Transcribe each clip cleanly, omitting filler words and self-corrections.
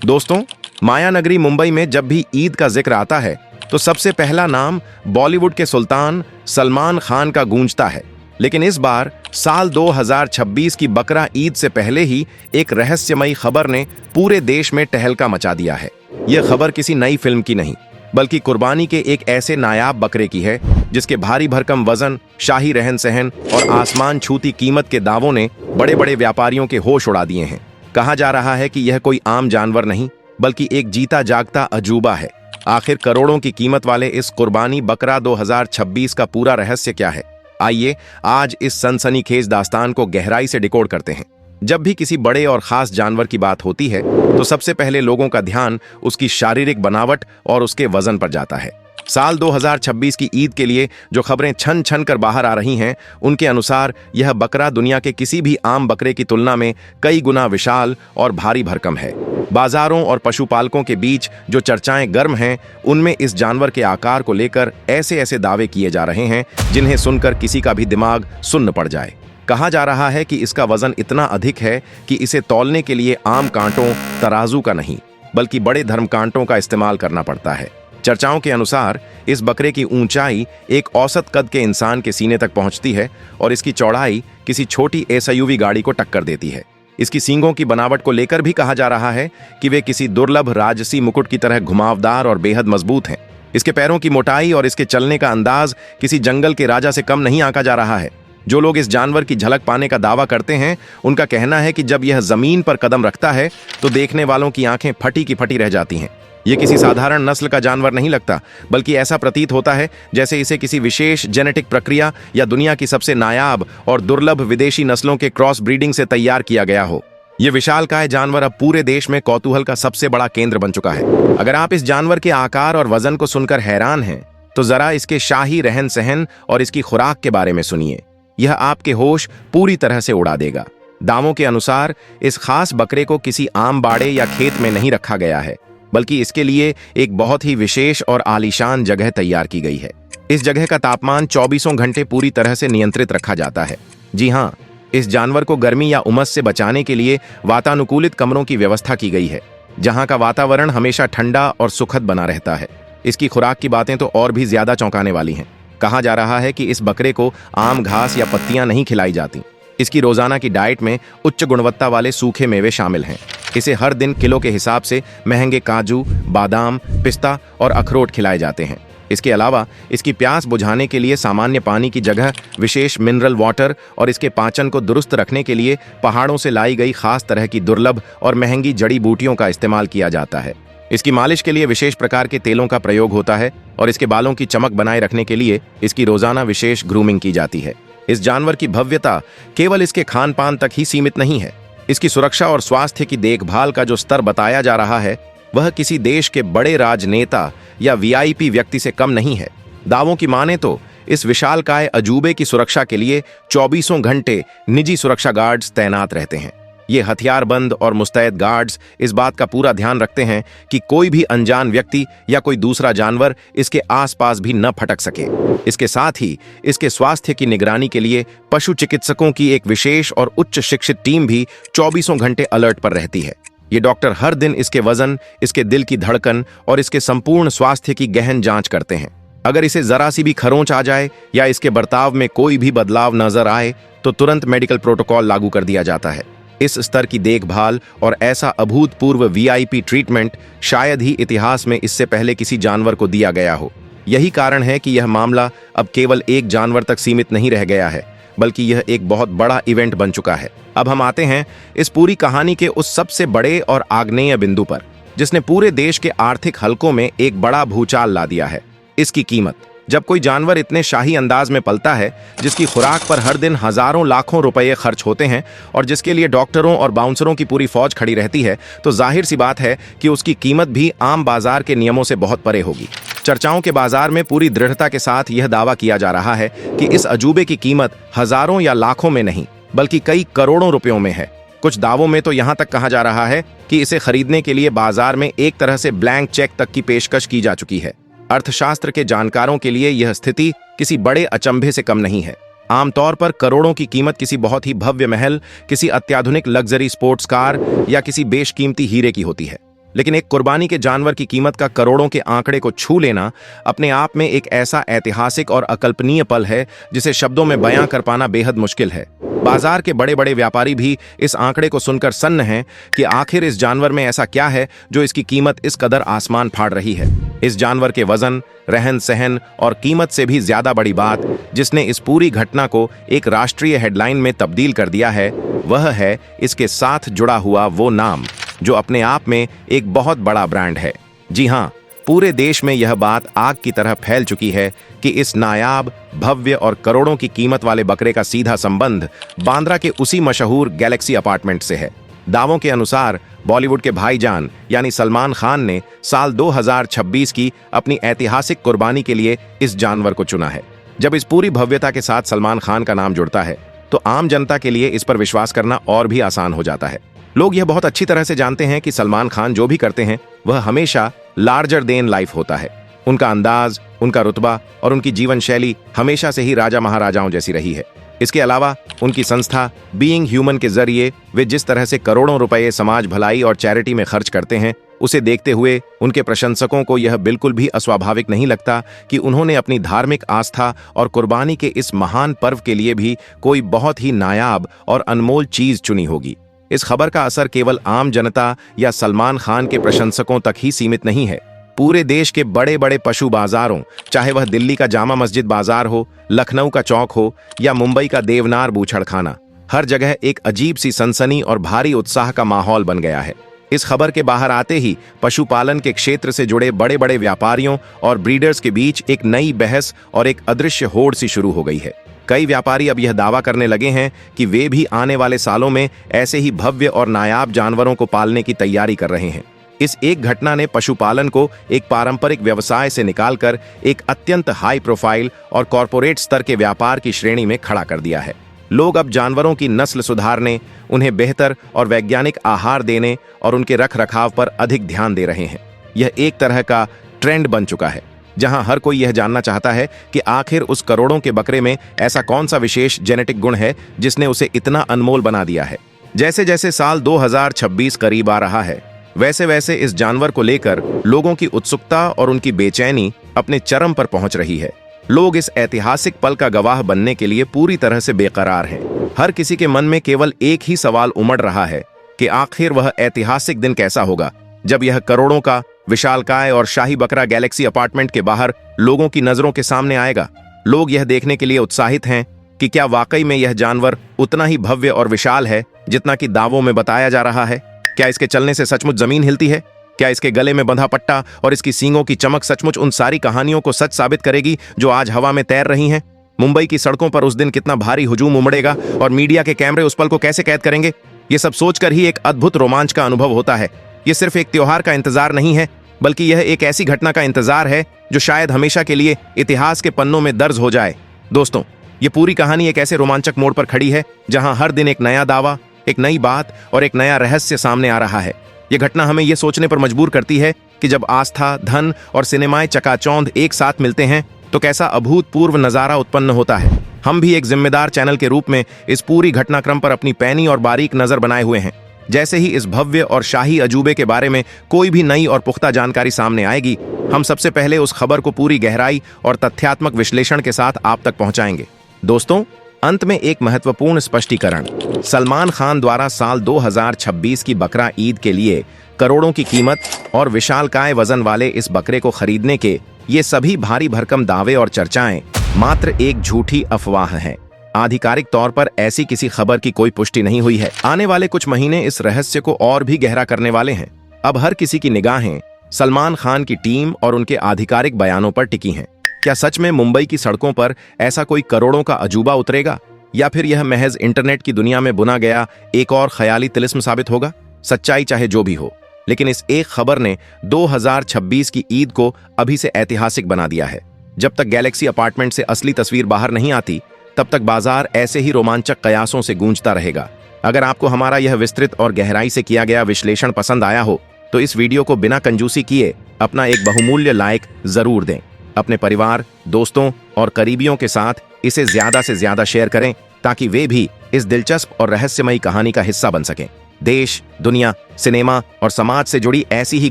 दोस्तों, माया नगरी मुंबई में जब भी ईद का जिक्र आता है तो सबसे पहला नाम बॉलीवुड के सुल्तान सलमान खान का गूंजता है। लेकिन इस बार साल 2026 की बकरा ईद से पहले ही एक रहस्यमयी खबर ने पूरे देश में टहलका मचा दिया है। यह खबर किसी नई फिल्म की नहीं, बल्कि कुर्बानी के एक ऐसे नायाब बकरे की है जिसके भारी भरकम वजन, शाही रहन सहन और आसमान छूती कीमत के दावों ने बड़े बड़े व्यापारियों के होश उड़ा दिए हैं। कहा जा रहा है कि यह कोई आम जानवर नहीं, बल्कि एक जीता जागता अजूबा है। आखिर करोड़ों की कीमत वाले इस कुर्बानी बकरा 2026 का पूरा रहस्य क्या है? आइए आज इस सनसनीखेज दास्तान को गहराई से डिकोड करते हैं। जब भी किसी बड़े और खास जानवर की बात होती है तो सबसे पहले लोगों का ध्यान उसकी शारीरिक बनावट और उसके वजन पर जाता है। साल 2026 की ईद के लिए जो खबरें छन छन कर बाहर आ रही हैं, उनके अनुसार यह बकरा दुनिया के किसी भी आम बकरे की तुलना में कई गुना विशाल और भारी भरकम है। बाजारों और पशुपालकों के बीच जो चर्चाएं गर्म हैं, उनमें इस जानवर के आकार को लेकर ऐसे ऐसे दावे किए जा रहे हैं जिन्हें सुनकर किसी का भी दिमाग सुन्न पड़ जाए। कहा जा रहा है कि इसका वजन इतना अधिक है कि इसे तौलने के लिए आम कांटों, तराजू का नहीं, बल्कि बड़े धर्मकांटों का इस्तेमाल करना पड़ता है। चर्चाओं के अनुसार इस बकरे की ऊंचाई एक औसत कद के इंसान के सीने तक पहुंचती है और इसकी चौड़ाई किसी छोटी एसयूवी गाड़ी को टक्कर देती है। इसकी सींगों की बनावट को लेकर भी कहा जा रहा है कि वे किसी दुर्लभ राजसी मुकुट की तरह घुमावदार और बेहद मजबूत हैं। इसके पैरों की मोटाई और इसके चलने का अंदाज किसी जंगल के राजा से कम नहीं आंका जा रहा है। जो लोग इस जानवर की झलक पाने का दावा करते हैं, उनका कहना है कि जब यह जमीन पर कदम रखता है तो देखने वालों की आंखें फटी की फटी रह जाती हैं। यह किसी साधारण नस्ल का जानवर नहीं लगता, बल्कि ऐसा प्रतीत होता है जैसे इसे किसी विशेष जेनेटिक प्रक्रिया या दुनिया की सबसे नायाब और दुर्लभ विदेशी नस्लों के क्रॉस ब्रीडिंग से तैयार किया गया हो। यह विशालकाय जानवर अब पूरे देश में कौतूहल का सबसे बड़ा केंद्र बन चुका है। अगर आप इस जानवर के आकार और वजन को सुनकर हैरान हैं, तो जरा इसके शाही रहन सहन और इसकी खुराक के बारे में सुनिए। यह आपके होश पूरी तरह से उड़ा देगा। दावों के अनुसार इस खास बकरे को किसी आम बाड़े या खेत में नहीं रखा गया है, बल्कि इसके लिए एक बहुत ही विशेष और आलीशान जगह तैयार की गई है। इस जगह का तापमान 24 घंटे पूरी तरह से नियंत्रित रखा जाता है। जी हाँ, इस जानवर को गर्मी या उमस से बचाने के लिए वातानुकूलित कमरों की व्यवस्था की गई है, जहाँ का वातावरण हमेशा ठंडा और सुखद बना रहता है। इसकी खुराक की बातें तो और भी ज्यादा चौंकाने वाली हैं। कहा जा रहा है कि इस बकरे को आम घास या पत्तियां नहीं खिलाई जाती। इसकी रोजाना की डाइट में उच्च गुणवत्ता वाले सूखे मेवे शामिल हैं। इसे हर दिन किलो के हिसाब से महंगे काजू, बादाम, पिस्ता और अखरोट खिलाए जाते हैं। इसके अलावा इसकी प्यास बुझाने के लिए सामान्य पानी की जगह विशेष मिनरल वाटर और इसके पाचन को दुरुस्त रखने के लिए पहाड़ों से लाई गई खास तरह की दुर्लभ और महंगी जड़ी बूटियों का इस्तेमाल किया जाता है। इसकी मालिश के लिए विशेष प्रकार के तेलों का प्रयोग होता है और इसके बालों की चमक बनाए रखने के लिए इसकी रोजाना विशेष ग्रूमिंग की जाती है। इस जानवर की भव्यता केवल इसके खान पान तक ही सीमित नहीं है। इसकी सुरक्षा और स्वास्थ्य की देखभाल का जो स्तर बताया जा रहा है, वह किसी देश के बड़े राजनेता या वीआईपी व्यक्ति से कम नहीं है। दावों की माने तो इस विशालकाय अजूबे की सुरक्षा के लिए 24 घंटे निजी सुरक्षा गार्ड्स तैनात रहते हैं। ये हथियारबंद और मुस्तैद गार्ड्स इस बात का पूरा ध्यान रखते हैं कि कोई भी अनजान व्यक्ति या कोई दूसरा जानवर इसके आसपास भी न फटक सके। इसके साथ ही इसके स्वास्थ्य की निगरानी के लिए पशु चिकित्सकों की एक विशेष और उच्च शिक्षित टीम भी 24 घंटे अलर्ट पर रहती है। ये डॉक्टर हर दिन इसके वजन, इसके दिल की धड़कन और इसके संपूर्ण स्वास्थ्य की गहन जांच करते हैं। अगर इसे जरा सी भी खरोंच आ जाए या इसके बर्ताव में कोई भी बदलाव नजर आए तो तुरंत मेडिकल प्रोटोकॉल लागू कर दिया जाता है। इस स्तर की देखभाल और ऐसा अभूतपूर्व वीआईपी ट्रीटमेंट शायद ही इतिहास में इससे पहले किसी जानवर को दिया गया हो। यही कारण है कि यह मामला अब केवल एक जानवर तक सीमित नहीं रह गया है, बल्कि यह एक बहुत बड़ा इवेंट बन चुका है। अब हम आते हैं इस पूरी कहानी के उस सबसे बड़े और आग्नेय बिंदु पर, जिसने पूरे देश के आर्थिक हलकों में एक बड़ा भूचाल ला दिया है। इसकी कीमत। जब कोई जानवर इतने शाही अंदाज में पलता है, जिसकी खुराक पर हर दिन हजारों लाखों रुपए खर्च होते हैं और जिसके लिए डॉक्टरों और बाउंसरों की पूरी फौज खड़ी रहती है, तो जाहिर सी बात है कि उसकी कीमत भी आम बाजार के नियमों से बहुत परे होगी। चर्चाओं के बाजार में पूरी दृढ़ता के साथ यह दावा किया जा रहा है कि इस अजूबे की कीमत हजारों या लाखों में नहीं, बल्कि कई करोड़ों रुपयों में है। कुछ दावों में तो यहां तक कहा जा रहा है कि इसे खरीदने के लिए बाजार में एक तरह से ब्लैंक चेक तक की पेशकश की जा चुकी है। अर्थशास्त्र के जानकारों के लिए यह स्थिति किसी बड़े अचंभे से कम नहीं है। आमतौर पर करोड़ों की कीमत किसी बहुत ही भव्य महल, किसी अत्याधुनिक लग्जरी स्पोर्ट्स कार या किसी बेशकीमती हीरे की होती है। लेकिन एक कुर्बानी के जानवर की कीमत का करोड़ों के आंकड़े को छू लेना अपने आप में एक ऐसा ऐतिहासिक और अकल्पनीय पल है जिसे शब्दों में बयां कर पाना बेहद मुश्किल है। बाजार के बड़े बड़े व्यापारी भी इस आंकड़े को सुनकर सन्न हैं कि आखिर इस जानवर में ऐसा क्या है जो इसकी कीमत इस कदर आसमान फाड़ रही है। इस जानवर के वजन, रहन सहन और कीमत से भी ज्यादा बड़ी बात जिसने इस पूरी घटना को एक राष्ट्रीय हेडलाइन में तब्दील कर दिया है, वह है इसके साथ जुड़ा हुआ वो नाम जो अपने आप में एक बहुत बड़ा ब्रांड है। जी हाँ, पूरे देश में यह बात आग की तरह फैल चुकी है कि इस नायाब, भव्य और करोड़ों की कीमत वाले बकरे का सीधा संबंध बांद्रा के उसी मशहूर गैलेक्सी अपार्टमेंट से है। दावों के अनुसार बॉलीवुड के भाईजान यानी सलमान खान ने साल 2026 की अपनी ऐतिहासिक कुर्बानी के लिए इस जानवर को चुना है। जब इस पूरी भव्यता के साथ सलमान खान का नाम जुड़ता है तो आम जनता के लिए इस पर विश्वास करना और भी आसान हो जाता है। लोग यह बहुत अच्छी तरह से जानते हैं कि सलमान खान जो भी करते हैं वह हमेशा लार्जर देन लाइफ होता है। उनका अंदाज, उनका रुतबा और उनकी जीवन शैली हमेशा से ही राजा महाराजाओं जैसी रही है। इसके अलावा उनकी संस्था बीइंग ह्यूमन के जरिए वे जिस तरह से करोड़ों रुपए समाज भलाई और चैरिटी में खर्च करते हैं, उसे देखते हुए उनके प्रशंसकों को यह बिल्कुल भी अस्वाभाविक नहीं लगता कि उन्होंने अपनी धार्मिक आस्था और कुर्बानी के इस महान पर्व के लिए भी कोई बहुत ही नायाब और अनमोल चीज चुनी होगी। इस खबर का असर केवल आम जनता या सलमान खान के प्रशंसकों तक ही सीमित नहीं है। पूरे देश के बड़े बड़े पशु बाजारों, चाहे वह दिल्ली का जामा मस्जिद बाजार हो, लखनऊ का चौक हो या मुंबई का देवनार बूछड़खाना, हर जगह एक अजीब सी सनसनी और भारी उत्साह का माहौल बन गया है। इस खबर के बाहर आते ही पशुपालन के क्षेत्र से जुड़े बड़े बड़े व्यापारियों और ब्रीडर्स के बीच एक नई बहस और एक अदृश्य होड़ सी शुरू हो गई है। कई व्यापारी अब यह दावा करने लगे हैं कि वे भी आने वाले सालों में ऐसे ही भव्य और नायाब जानवरों को पालने की तैयारी कर रहे हैं। इस एक घटना ने पशुपालन को एक पारंपरिक व्यवसाय से निकालकर एक अत्यंत हाई प्रोफाइल और कॉरपोरेट स्तर के व्यापार की श्रेणी में खड़ा कर दिया है। लोग अब जानवरों की नस्ल सुधारने, उन्हें बेहतर और वैज्ञानिक आहार देने और उनके रख रखाव पर अधिक ध्यान दे रहे हैं। यह एक तरह का ट्रेंड बन चुका है जहां हर कोई यह जानना चाहता है कि आखिर उस करोड़ों के बकरे में ऐसा कौन सा विशेष जेनेटिक गुण है जिसने उसे इतना अनमोल बना दिया है। जैसे जैसे साल 2026 करीब आ रहा है, वैसे वैसे इस जानवर को लेकर लोगों की उत्सुकता और उनकी बेचैनी अपने चरम पर पहुंच रही है। लोग इस ऐतिहासिक पल का गवाह बनने के लिए पूरी तरह से बेकरार हैं। हर किसी के मन में केवल एक ही सवाल उमड़ रहा है कि आखिर वह ऐतिहासिक दिन कैसा होगा जब यह करोड़ों का विशालकाय और शाही बकरा गैलेक्सी अपार्टमेंट के बाहर लोगों की नजरों के सामने आएगा। लोग यह देखने के लिए उत्साहित हैं कि क्या वाकई में यह जानवर उतना ही भव्य और विशाल है जितना कि दावों में बताया जा रहा है। क्या इसके चलने से सचमुच जमीन हिलती है? क्या इसके गले में बंधा पट्टा और इसकी सींगों की चमक सचमुच उन सारी कहानियों को सच साबित करेगी जो आज हवा में तैर रही हैं? मुंबई की सड़कों पर उस दिन कितना भारी हुजूम उमड़ेगा और मीडिया के कैमरे उस पल को कैसे कैद करेंगे? ये सब सोचकर ही एक अद्भुत रोमांच का अनुभव होता है। ये सिर्फ एक त्योहार का इंतजार नहीं है, बल्कि यह एक ऐसी घटना का इंतजार है जो शायद हमेशा के लिए इतिहास के पन्नों में दर्ज हो जाए। दोस्तों, ये पूरी कहानी एक ऐसे रोमांचक मोड़ पर खड़ी है जहां हर दिन एक नया दावा, एक नई बात और एक नया रहस्य सामने आ रहा है। यह घटना हमें यह सोचने पर मजबूर करती है कि जब आस्था, धन और सिनेमाएं चकाचौंध एक साथ मिलते हैं तो कैसा अभूतपूर्व नजारा उत्पन्न होता है। हम भी एक जिम्मेदार चैनल के रूप में इस पूरी घटनाक्रम पर अपनी पैनी और बारीक नजर बनाए हुए हैं। जैसे ही इस भव्य और शाही अजूबे के बारे में कोई भी नई और पुख्ता जानकारी सामने आएगी, हम सबसे पहले उस खबर को पूरी गहराई और तथ्यात्मक विश्लेषण के साथ आप तक पहुंचाएंगे। दोस्तों, अंत में एक महत्वपूर्ण स्पष्टीकरण। सलमान खान द्वारा साल 2026 की बकरा ईद के लिए करोड़ों की कीमत और विशालकाय वजन वाले इस बकरे को खरीदने के ये सभी भारी भरकम दावे और चर्चाएं मात्र एक झूठी अफवाह हैं। आधिकारिक तौर पर ऐसी किसी खबर की कोई पुष्टि नहीं हुई है। आने वाले कुछ महीने इस रहस्य को और भी गहरा करने वाले हैं। अब हर किसी की निगाहें सलमान खान की टीम और उनके आधिकारिक बयानों पर टिकी हैं। क्या सच में मुंबई की सड़कों पर ऐसा कोई करोड़ों का अजूबा उतरेगा, या फिर यह महज इंटरनेट की दुनिया में बुना गया एक और ख्याली तिलिस्म साबित होगा? सच्चाई चाहे जो भी हो, लेकिन इस एक खबर ने 2026 की ईद को अभी से ऐतिहासिक बना दिया है। जब तक गैलेक्सी अपार्टमेंट से असली तस्वीर बाहर नहीं आती, तब तक बाजार ऐसे ही रोमांचक कयासों से गूंजता रहेगा। अगर आपको हमारा यह विस्तृत और गहराई से किया गया विश्लेषण पसंद आया हो तो इस वीडियो को बिना कंजूसी किए अपना एक बहुमूल्य लाइक जरूर दें। अपने परिवार, दोस्तों और करीबियों के साथ इसे ज्यादा से ज्यादा शेयर करें ताकि वे भी इस दिलचस्प और रहस्यमयी कहानी का हिस्सा बन सकें। देश, दुनिया, सिनेमा और समाज से जुड़ी ऐसी ही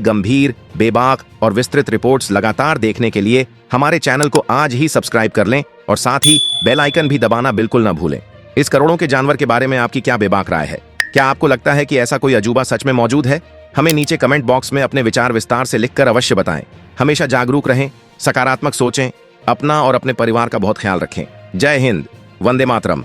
गंभीर, बेबाक और विस्तृत रिपोर्ट्स लगातार देखने के लिए हमारे चैनल को आज ही सब्सक्राइब कर लें और साथ ही बेल आइकन भी दबाना बिल्कुल ना भूलें। इस करोड़ों के जानवर के बारे में आपकी क्या बेबाक राय है? क्या आपको लगता है कि ऐसा कोई अजूबा सच में मौजूद है? हमें नीचे कमेंट बॉक्स में अपने विचार विस्तार से लिखकर अवश्य बताएं। हमेशा जागरूक रहें, सकारात्मक सोचें, अपना और अपने परिवार का बहुत ख्याल रखें। जय हिंद, वंदे मातरम।